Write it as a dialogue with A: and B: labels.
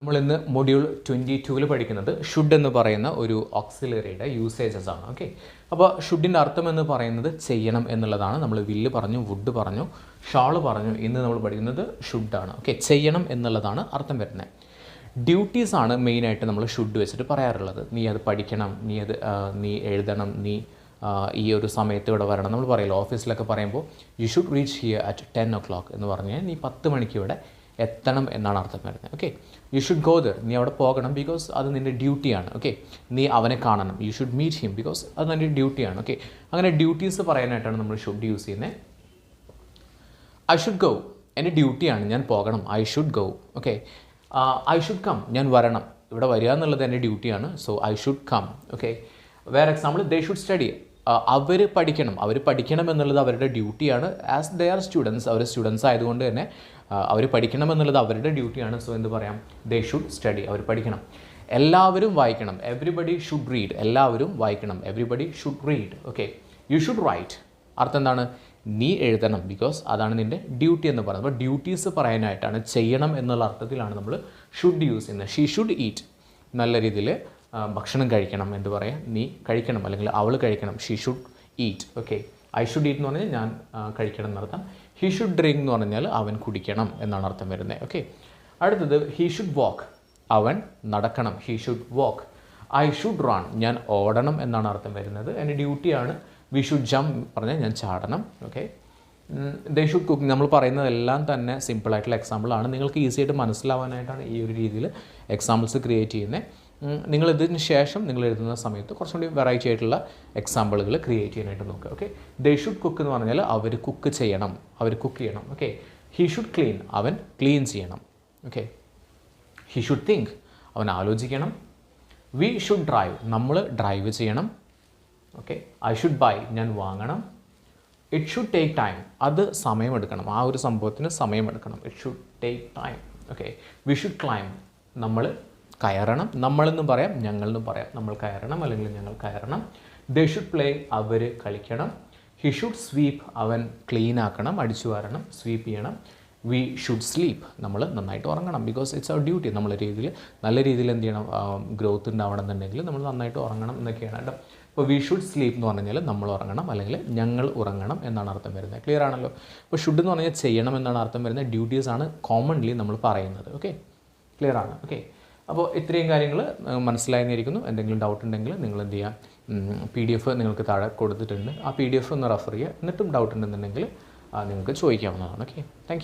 A: നമ്മൾ ഇന്ന് മൊഡ്യൂൾ 22-ൽ പഠിക്കുന്നത് ഷുഡ് എന്ന് പറയുന്ന ഒരു ഓക്സിലറിയുടെ യൂസേജസ് ആണ്. ഓക്കെ, അപ്പോൾ ഷുഡിൻ്റെ അർത്ഥം എന്ന് പറയുന്നത് ചെയ്യണം എന്നുള്ളതാണ്. നമ്മൾ വില്ല് പറഞ്ഞു, വുഡ് പറഞ്ഞു, ഷാള് പറഞ്ഞു. ഇന്ന് നമ്മൾ പഠിക്കുന്നത് ഷുഡാണ്. ഓക്കെ, ചെയ്യണം എന്നുള്ളതാണ് അർത്ഥം വരുന്നത്. ഡ്യൂട്ടീസ് ആണ് മെയിനായിട്ട് നമ്മൾ ഷുഡ് വെച്ചിട്ട് പറയാറുള്ളത്. നീ അത് പഠിക്കണം, നീ എഴുതണം, നീ ഈ ഒരു സമയത്ത് ഇവിടെ വരണം. നമ്മൾ പറയില്ല, ഓഫീസിലൊക്കെ പറയുമ്പോൾ you should reach here at 10 o'clock എന്ന് പറഞ്ഞാൽ നീ 10 മണിക്ക് ഇവിടെ എത്തണം എന്നാണ് അർത്ഥം വരുന്നത്. Okay, you should go there, നീ അവിടെ പോകണം, ബിക്കോസ് അത് നിൻ്റെ ഡ്യൂട്ടിയാണ്. ഓക്കെ, നീ അവനെ കാണണം, you should meet him, because അത് നിൻ്റെ ഡ്യൂട്ടിയാണ്. ഓക്കെ, അങ്ങനെ ഡ്യൂട്ടീസ് പറയാനായിട്ടാണ് നമ്മൾ ഷുഡ് യൂസ് ചെയ്യുന്നത്. ഐ ഷുഡ് ഗോ, എൻ്റെ ഡ്യൂട്ടിയാണ്, ഞാൻ പോകണം. I should go. Okay, I should come, ഞാൻ വരണം, ഇവിടെ വരിക എന്നുള്ളത് എൻ്റെ ഡ്യൂട്ടിയാണ്. So I should come. Okay, വേറെ എക്സാമ്പിൾ, ദേ ഷുഡ് സ്റ്റഡി, അവർ പഠിക്കണം എന്നുള്ളത് അവരുടെ ഡ്യൂട്ടിയാണ്. ആസ് ദേ ആർ സ്റ്റുഡൻസ്, അവർ സ്റ്റുഡൻസ് ആയതുകൊണ്ട് തന്നെ അവർ പഠിക്കണം എന്നുള്ളത് അവരുടെ ഡ്യൂട്ടിയാണ്. സോ എന്ത് പറയാം, ദേ ഷുഡ് സ്റ്റഡി, അവർ പഠിക്കണം. എല്ലാവരും വായിക്കണം, എവ്രിബഡി ഷുഡ് റീഡ്, എല്ലാവരും വായിക്കണം, everybody should read. Okay, you should write, അർത്ഥം എന്താണ്, നീ എഴുതണം, ബിക്കോസ് അതാണ് നിൻ്റെ ഡ്യൂട്ടി എന്ന് പറയുന്നത്. അപ്പോൾ ഡ്യൂട്ടീസ് പറയാനായിട്ടാണ്, ചെയ്യണം എന്നുള്ള അർത്ഥത്തിലാണ് നമ്മൾ ഷുഡ് യൂസ് ചെയ്യുന്നത്. ഷീ ഷുഡ് ഈറ്റ്, നല്ല രീതിയിൽ ഭക്ഷണം കഴിക്കണം, എന്ത് പറയാം, നീ കഴിക്കണം, അല്ലെങ്കിൽ അവൾ കഴിക്കണം. She should eat. Okay, I should eat എന്ന് പറഞ്ഞാൽ ഞാൻ കഴിക്കണം എന്നർത്ഥം. ഹീ ഷുഡ് ഡ്രിങ്ക് എന്ന് പറഞ്ഞാൽ അവൻ കുടിക്കണം എന്നാണ് അർത്ഥം വരുന്നത്. ഓക്കെ, അടുത്തത് ഹീ ഷുഡ് വാക്ക്, അവൻ നടക്കണം. He should walk. I should run, ഞാൻ ഓടണം എന്നാണ് അർത്ഥം വരുന്നത്, എൻ്റെ ഡ്യൂട്ടിയാണ്. വി ഷുഡ് ജംപ് പറഞ്ഞാൽ ഞാൻ ചാടണം. ഓക്കെ, ദേ ഷുഡ് കുക്ക്, നമ്മൾ പറയുന്നതെല്ലാം തന്നെ സിമ്പിളായിട്ടുള്ള എക്സാമ്പിളാണ്. നിങ്ങൾക്ക് ഈസി ആയിട്ട് മനസ്സിലാവാനായിട്ടാണ് ഈ ഒരു രീതിയിൽ എക്സാമ്പിൾസ് ക്രിയേറ്റ് ചെയ്യുന്നത്. നിങ്ങളിതിന് ശേഷം നിങ്ങൾ എഴുതുന്ന സമയത്ത് കുറച്ചും കൂടി വെറൈറ്റി ആയിട്ടുള്ള എക്സാമ്പിളുകൾ ക്രിയേറ്റ് ചെയ്യാനായിട്ട് നോക്കുക. ഓക്കെ, ദേ ഷുഡ് കുക്ക് എന്ന് പറഞ്ഞാൽ അവർ കുക്ക് ചെയ്യണം, അവർ കുക്ക് ചെയ്യണം. ഓക്കെ, ഹീ ഷുഡ് ക്ലീൻ, അവൻ ക്ലീൻ ചെയ്യണം. ഓക്കെ, ഹീ ഷുഡ് തിങ്ക്, അവൻ ആലോചിക്കണം. വി ഷുഡ് ഡ്രൈവ്, നമ്മൾ ഡ്രൈവ് ചെയ്യണം. ഓക്കെ, ഐ ഷുഡ് ബൈ, ഞാൻ വാങ്ങണം. ഇറ്റ് ഷുഡ് ടേക്ക് ടൈം, അത് സമയമെടുക്കണം, ആ ഒരു സംഭവത്തിന് സമയമെടുക്കണം. It should take time. Okay, we should climb, നമ്മൾ കയറണം. നമ്മളെന്നും പറയാം, ഞങ്ങളെന്നും പറയാം. നമ്മൾ കയറണം അല്ലെങ്കിൽ ഞങ്ങൾ കയറണം. ദേ ഷുഡ് പ്ലേ, അവർ കളിക്കണം. ഹി ഷുഡ് സ്വീപ്പ്, അവൻ ക്ലീൻ ആക്കണം, അടിച്ചു വാരണം, സ്വീപ്പ് ചെയ്യണം. വി ഷുഡ് സ്ലീപ്പ്, നമ്മൾ നന്നായിട്ട് ഉറങ്ങണം, ബിക്കോസ് ഇറ്റ്സ് അവർ ഡ്യൂട്ടി. നല്ല രീതിയിൽ എന്ത് ചെയ്യണം, ഗ്രോത്ത് ഉണ്ടാവണം എന്നുണ്ടെങ്കിൽ നമ്മൾ നന്നായിട്ട് ഉറങ്ങണം എന്നൊക്കെയാണ് കേട്ടോ. അപ്പോൾ വി ഷുഡ് സ്ലീപ്പ് എന്ന് പറഞ്ഞാൽ നമ്മൾ ഉറങ്ങണം, അല്ലെങ്കിൽ ഞങ്ങൾ ഉറങ്ങണം എന്നാണ് അർത്ഥം വരുന്നത്. ക്ലിയർ ആണല്ലോ? അപ്പോൾ ഷുഡ് എന്ന് പറഞ്ഞാൽ ചെയ്യണം എന്നാണ് അർത്ഥം വരുന്നത്. ഡ്യൂട്ടീസ് ആണ് കോമൺലി നമ്മൾ പറയുന്നത്. ഓക്കെ, ക്ലിയർ ആണ്? ഓക്കെ, അപ്പോൾ ഇത്രയും കാര്യങ്ങൾ മനസ്സിലായിരിക്കുന്നു. എന്തെങ്കിലും ഡൗട്ട് ഉണ്ടെങ്കിൽ നിങ്ങൾ എന്ത് ചെയ്യുക, PDF നിങ്ങൾക്ക് താഴെ കൊടുത്തിട്ടുണ്ട്, ആ PDF ഒന്ന് റെഫർ ചെയ്യുക. എന്നിട്ടും ഡൗട്ട് ഉണ്ടെന്നുണ്ടെങ്കിൽ നിങ്ങൾക്ക് ചോദിക്കാവുന്നതാണ്. Okay, thank U.